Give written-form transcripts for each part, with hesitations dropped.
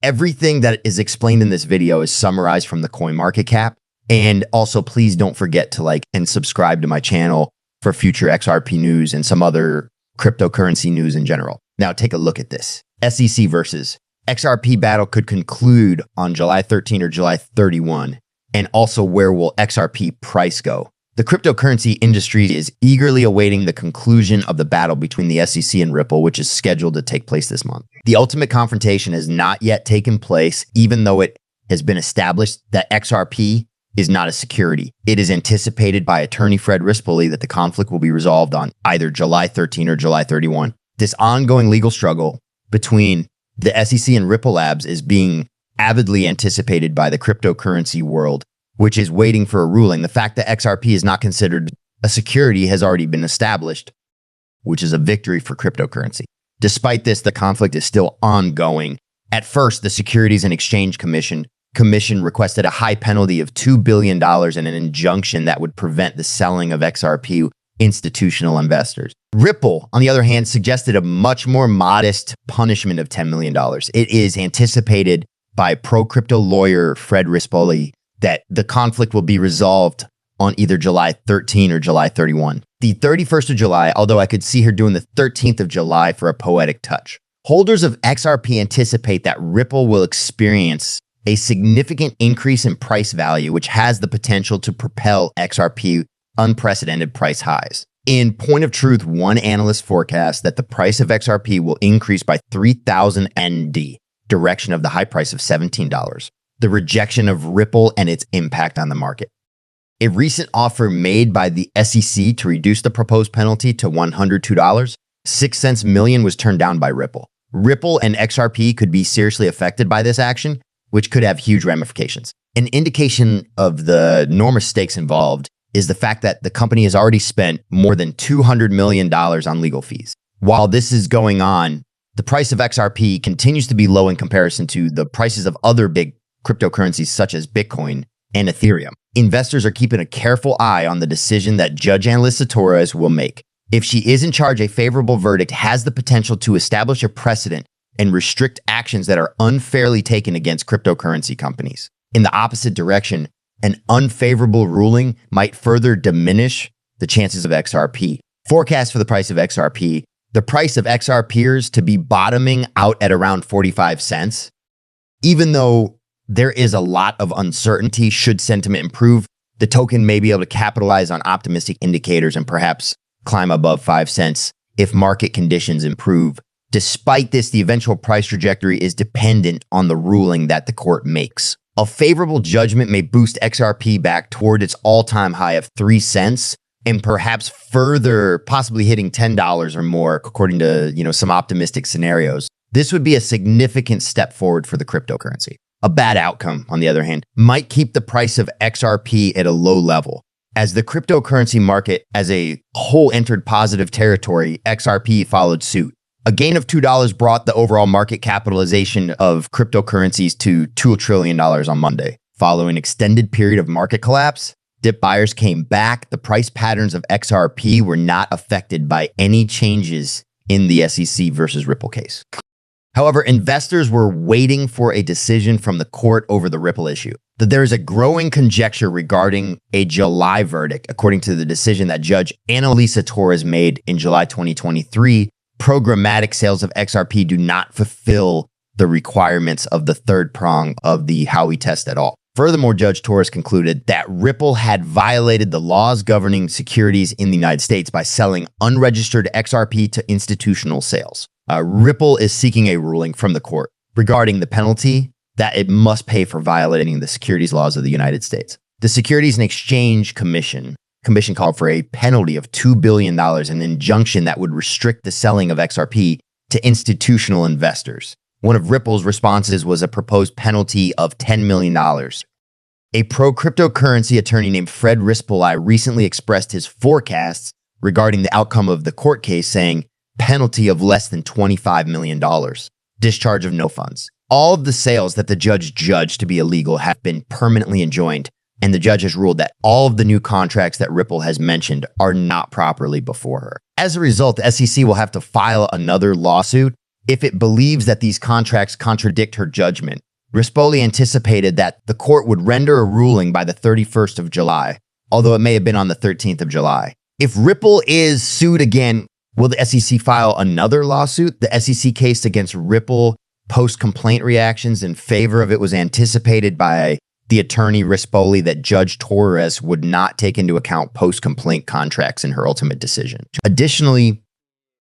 Everything that is explained in this video is summarized from the CoinMarketCap. And also, please don't forget to like and subscribe to my channel for future XRP news and some other cryptocurrency news in general. Now, take a look at this. SEC versus XRP battle could conclude on July 13 or July 31. And also, where will XRP price go? The cryptocurrency industry is eagerly awaiting the conclusion of the battle between the SEC and Ripple, which is scheduled to take place this month. The ultimate confrontation has not yet taken place, even though it has been established that XRP is not a security. It is anticipated by attorney Fred Rispoli that the conflict will be resolved on either July 13 or July 31. This ongoing legal struggle between the SEC and Ripple Labs is being avidly anticipated by the cryptocurrency world, which is waiting for a ruling. The fact that XRP is not considered a security has already been established, which is a victory for cryptocurrency. Despite this, the conflict is still ongoing. At first, the Securities and Exchange Commission requested a high penalty of $2 billion and an injunction that would prevent the selling of XRP institutional investors. Ripple, on the other hand, suggested a much more modest punishment of $10 million. It is anticipated by pro-crypto lawyer Fred Rispoli that the conflict will be resolved on either July 13 or July 31. The 31st of July, although I could see her doing the 13th of July for a poetic touch. Holders of XRP anticipate that Ripple will experience a significant increase in price value, which has the potential to propel XRP unprecedented price highs. In point of truth, one analyst forecasts that the price of XRP will increase by 3,000 ND, direction of the high price of $17. The rejection of Ripple and its impact on the market. A recent offer made by the SEC to reduce the proposed penalty to $102, 6 cents million was turned down by Ripple. Ripple and XRP could be seriously affected by this action, which could have huge ramifications. An indication of the enormous stakes involved is the fact that the company has already spent more than $200 million on legal fees. While this is going on, the price of XRP continues to be low in comparison to the prices of other big cryptocurrencies such as Bitcoin and Ethereum. Investors are keeping a careful eye on the decision that Judge Analisa Torres will make. If she is in charge, a favorable verdict has the potential to establish a precedent and restrict actions that are unfairly taken against cryptocurrency companies. In the opposite direction, an unfavorable ruling might further diminish the chances of XRP. Forecast for the price of XRP. The price of XR appears to be bottoming out at around 45 cents. Even though there is a lot of uncertainty, should sentiment improve, the token may be able to capitalize on optimistic indicators and perhaps climb above 5 cents if market conditions improve. Despite this, the eventual price trajectory is dependent on the ruling that the court makes. A favorable judgment may boost XRP back toward its all-time high of 3 cents and perhaps further possibly hitting $10 or more, according to some optimistic scenarios. This would be a significant step forward for the cryptocurrency. A bad outcome, on the other hand, might keep the price of XRP at a low level. As the cryptocurrency market as a whole entered positive territory, XRP followed suit. A gain of $2 brought the overall market capitalization of cryptocurrencies to $2 trillion on Monday. Following an extended period of market collapse, dip buyers came back. The price patterns of XRP were not affected by any changes in the SEC versus Ripple case. However, investors were waiting for a decision from the court over the Ripple issue. That there is a growing conjecture regarding a July verdict, according to the decision that Judge Analisa Torres made in July 2023. Programmatic sales of XRP do not fulfill the requirements of the third prong of the Howey test at all. Furthermore, Judge Torres concluded that Ripple had violated the laws governing securities in the United States by selling unregistered XRP to institutional sales. Ripple is seeking a ruling from the court regarding the penalty that it must pay for violating the securities laws of the United States. The Securities and Exchange Commission called for a penalty of $2 billion, an injunction that would restrict the selling of XRP to institutional investors. One of Ripple's responses was a proposed penalty of $10 million. A pro-cryptocurrency attorney named Fred Rispoli recently expressed his forecasts regarding the outcome of the court case, saying, penalty of less than $25 million, discharge of no funds. All of the sales that the judge judged to be illegal have been permanently enjoined, and the judge has ruled that all of the new contracts that Ripple has mentioned are not properly before her. As a result, the SEC will have to file another lawsuit if it believes that these contracts contradict her judgment. Rispoli anticipated that the court would render a ruling by the 31st of July, although it may have been on the 13th of July. If Ripple is sued again, will the SEC file another lawsuit? The SEC case against Ripple post-complaint reactions in favor of it was anticipated by the attorney Rispoli that Judge Torres would not take into account post-complaint contracts in her ultimate decision. Additionally,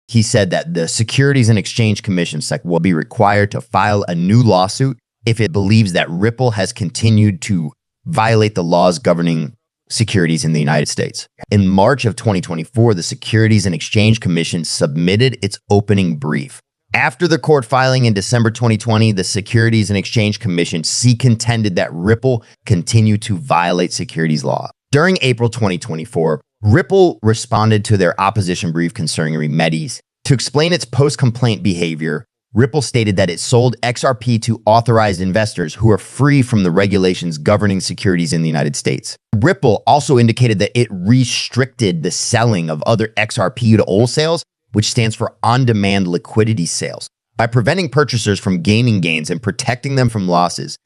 he said that the Securities and Exchange Commission (SEC) will be required to file a new lawsuit if it believes that Ripple has continued to violate the laws governing securities in the United States. In March of 2024, the Securities and Exchange Commission submitted its opening brief. After the court filing in December 2020, the Securities and Exchange Commission contended that Ripple continued to violate securities law. During April 2024, Ripple responded to their opposition brief concerning remedies. To explain its post-complaint behavior, Ripple stated that it sold XRP to authorized investors who are free from the regulations governing securities in the United States. Ripple also indicated that it restricted the selling of other XRP to wholesales, which stands for on-demand liquidity sales. By preventing purchasers from gaining gains and protecting them from losses,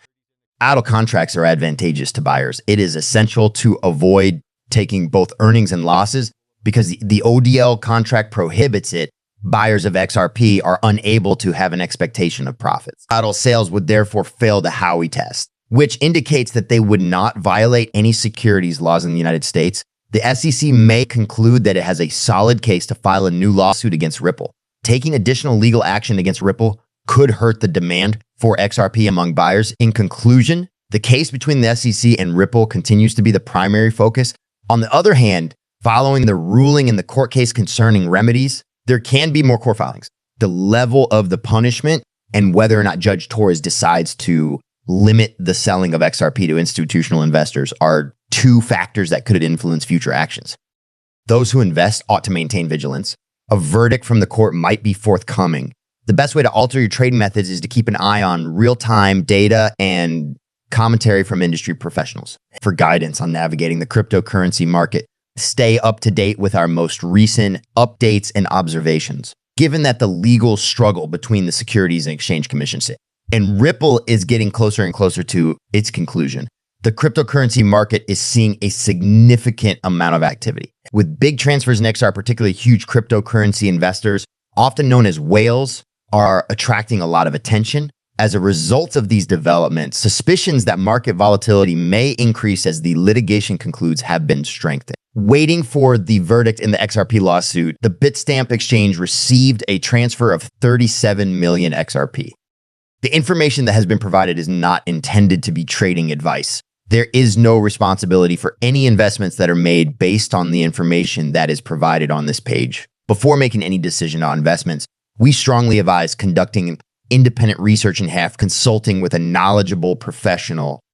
idle contracts are advantageous to buyers. It is essential to avoid taking both earnings and losses because the ODL contract prohibits it. Buyers of XRP are unable to have an expectation of profits. Idle sales would therefore fail the Howey test, which indicates that they would not violate any securities laws in the United States. The SEC may conclude that it has a solid case to file a new lawsuit against Ripple. Taking additional legal action against Ripple could hurt the demand for XRP among buyers. In conclusion, the case between the SEC and Ripple continues to be the primary focus. On the other hand, following the ruling in the court case concerning remedies, there can be more court filings. The level of the punishment and whether or not Judge Torres decides to limit the selling of XRP to institutional investors are two factors that could influence future actions. Those who invest ought to maintain vigilance. A verdict from the court might be forthcoming. The best way to alter your trading methods is to keep an eye on real-time data and commentary from industry professionals. For guidance on navigating the cryptocurrency market, stay up to date with our most recent updates and observations. Given that the legal struggle between the Securities and Exchange Commission and Ripple is getting closer and closer to its conclusion, the cryptocurrency market is seeing a significant amount of activity. With big transfers in XR, particularly huge cryptocurrency investors, often known as whales, are attracting a lot of attention. As a result of these developments, suspicions that market volatility may increase as the litigation concludes have been strengthened. Waiting for the verdict in the XRP lawsuit, the Bitstamp exchange received a transfer of 37 million XRP. The information that has been provided is not intended to be trading advice. There is no responsibility for any investments that are made based on the information that is provided on this page. Before making any decision on investments, we strongly advise conducting independent research and consulting with a knowledgeable professional